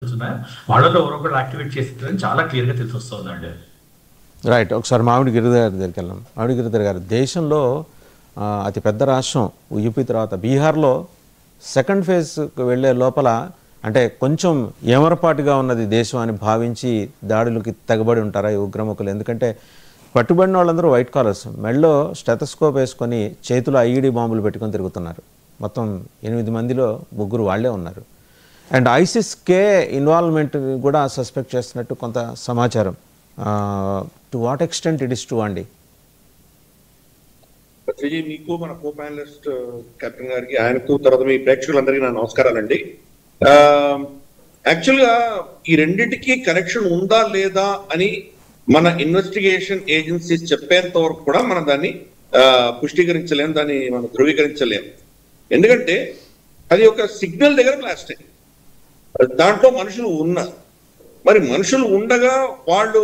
ఉన్నాయి. వాళ్ళలో ఎవరో ఒకళ్ళు యాక్టివేట్ చేసిందని చాలా క్లియర్‌గా తెలిసొస్తోందండి. రైట్. ఒకసారి మామిడి గిరిధర్ గారి దగ్గరికి వెళ్దాం. మామిడి గిరిధర్ గారు, దేశంలో అతి పెద్ద రాష్ట్రం యూపీ తర్వాత బీహార్లో సెకండ్ ఫేజ్కి వెళ్ళే లోపల అంటే కొంచెం ఏమరపాటుగా ఉన్నది దేశం అని భావించి దాడులకి తెగబడి ఉంటారా ఈ ఉగ్రముఖులు? ఎందుకంటే పట్టుబడిన వాళ్ళందరూ వైట్ కాలర్స్, మెడలో స్టెథోస్కోప్ వేసుకొని చేతిలో ఐఈడీ బాంబులు పెట్టుకొని తిరుగుతున్నారు. మొత్తం 8 మందిలో 3 వాళ్ళే ఉన్నారు. అండ్ ఐసిస్కే ఇన్వాల్వ్మెంట్ కూడా సస్పెక్ట్ చేస్తున్నట్టు కొంత సమాచారం. To what extent it is true అండి? మీకు మన కో ప్యానలిస్ట్ కెప్టెన్ గారికి, ఆయనకు, తర్వాత మీ ప్రేక్షకులందరికీ నా నమస్కారాలండి. యాక్చువల్గా ఈ రెండింటికి కనెక్షన్ ఉందా లేదా అని మన ఇన్వెస్టిగేషన్ ఏజెన్సీస్ చెప్పేంత వరకు కూడా మనం దాన్ని పుష్టీకరించలేం, దాన్ని మనం ధృవీకరించలేం. ఎందుకంటే అది ఒక సిగ్నల్ దగ్గర బ్లాస్ట్ అయింది. దాంట్లో మనుషులు ఉన్నారు. మరి మనుషులు ఉండగా వాళ్ళు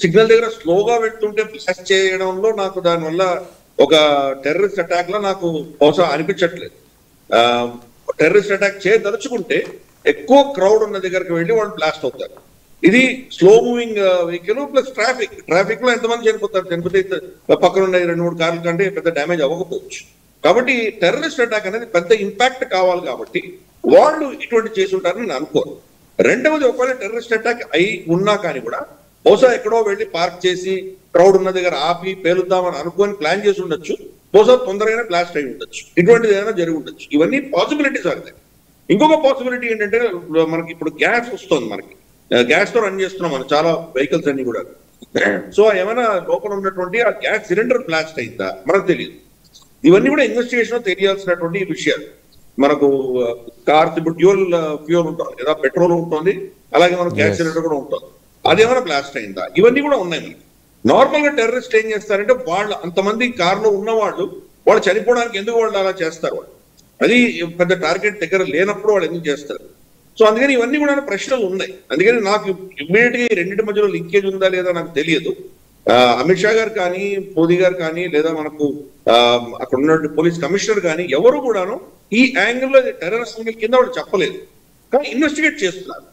సిగ్నల్ దగ్గర స్లోగా వెళ్తుంటే బ్లాస్ట్ చేయడంలో నాకు దానివల్ల ఒక టెర్రరిస్ట్ అటాక్ లా నాకు బహుశా అనిపించట్లేదు. టెర్రరిస్ట్ అటాక్ చేయదలుచుకుంటే ఎక్కువ క్రౌడ్ ఉన్న దగ్గరికి వెళ్ళి వాళ్ళు బ్లాస్ట్ అవుతారు. ఇది slow moving vehicle plus traffic లో ఎంతమంది చనిపోతే పక్కన ఉన్న 2-3 కార్ల కంటే పెద్ద డ్యామేజ్ అవ్వకపోవచ్చు. కాబట్టి టెర్రరిస్ట్ అటాక్ అనేది పెద్ద ఇంపాక్ట్ కావాలి కాబట్టి వాళ్ళు ఇటువంటి చేసి ఉంటారని నేను అనుకోను. రెండవది, ఒకవేళ టెర్రరిస్ట్ అటాక్ అయి ఉన్నా కానీ కూడా బహుశా ఎక్కడో వెళ్ళి పార్క్ చేసి క్రౌడ్ ఉన్న దగ్గర ఆపి పేలుద్దామని అనుకొని ప్లాన్ చేసి ఉండొచ్చు. బహుశా తొందరగానే బ్లాస్ట్ అయి ఉండొచ్చు. ఇటువంటిది ఏదైనా జరిగి ఉండొచ్చు. ఇవన్నీ పాసిబిలిటీస్ అవుతాయి. ఇంకొక పాసిబిలిటీ ఏంటంటే మనకి ఇప్పుడు గ్యాస్ వస్తుంది, మనకి గ్యాస్ తో రన్ చేస్తున్నాం మనం చాలా వెహికల్స్ అన్ని కూడా. సో ఏమైనా లోపల ఉన్నటువంటి ఆ గ్యాస్ సిలిండర్ బ్లాస్ట్ అయిందా మనకు తెలియదు. ఇవన్నీ కూడా ఇన్వెస్టిగేషన్ తెలియాల్సినటువంటి విషయాలు. మనకు కార్స్ ఇప్పుడు ఫ్యూయల్ ఉంటుంది లేదా, పెట్రోల్ ఉంటుంది, అలాగే మనకు గ్యాస్ సిలిండర్ కూడా ఉంటుంది. అదేమైనా బ్లాస్ట్ అయిందా? ఇవన్నీ కూడా ఉన్నాయి మనకి. నార్మల్ గా టెర్రరిస్ట్ ఏం చేస్తారంటే వాళ్ళు అంతమంది కార్లో ఉన్న వాళ్ళు చనిపోవడానికి ఎందుకు వాళ్ళు అలా చేస్తారు? అది పెద్ద టార్గెట్ దగ్గర లేనప్పుడు వాళ్ళు ఎందుకు చేస్తారు? సో అందుకని ఇవన్నీ కూడా ప్రశ్నలు ఉన్నాయి. అందుకని నాకు ఇమ్మీడియట్ గా ఈ రెండింటి మధ్యలో లింకేజ్ ఉందా లేదా నాకు తెలియదు. అమిత్ షా గారు కానీ, మోదీ గారు కానీ, లేదా మనకు అక్కడ ఉన్న పోలీస్ కమిషనర్ కానీ ఎవరు కూడాను ఈ యాంగిల్లో టెర్రరిస్ట్ యాంగిల్ కింద వాళ్ళు చెప్పలేదు. కానీ ఇన్వెస్టిగేట్ చేస్తున్నారు.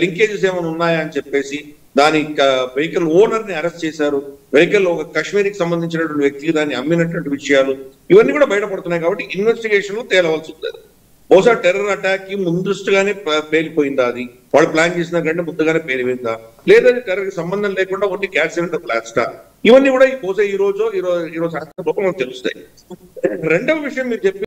లింకేజెస్ ఏమైనా ఉన్నాయా అని చెప్పేసి దాని వెహికల్ ఓనర్ ని అరెస్ట్ చేశారు. వెహికల్ ఒక కాశ్మీర్కి సంబంధించినటువంటి వ్యక్తికి దాన్ని అమ్మినటువంటి విషయాలు ఇవన్నీ కూడా బయటపడుతున్నాయి. కాబట్టి ఇన్వెస్టిగేషన్ లో తేలవలసి ఉంటుంది. బహుశా టెర్రర్ అటాక్ కి ముందస్తుగానే పేలిపోయిందా, అది వాళ్ళు ప్లాన్ చేసిన కంటే ముందుగానే పేలిపోయిందా, లేదా టెర్రర్ కి సంబంధం లేకుండా ఓన్లీ గ్యాస్ సిలిండర్ బ్లాస్టా, ఇవన్నీ కూడా బహుశా ఈ రోజు సాయంత్రం లోపల మనకు తెలుస్తాయి. రెండవ విషయం మీరు చెప్పి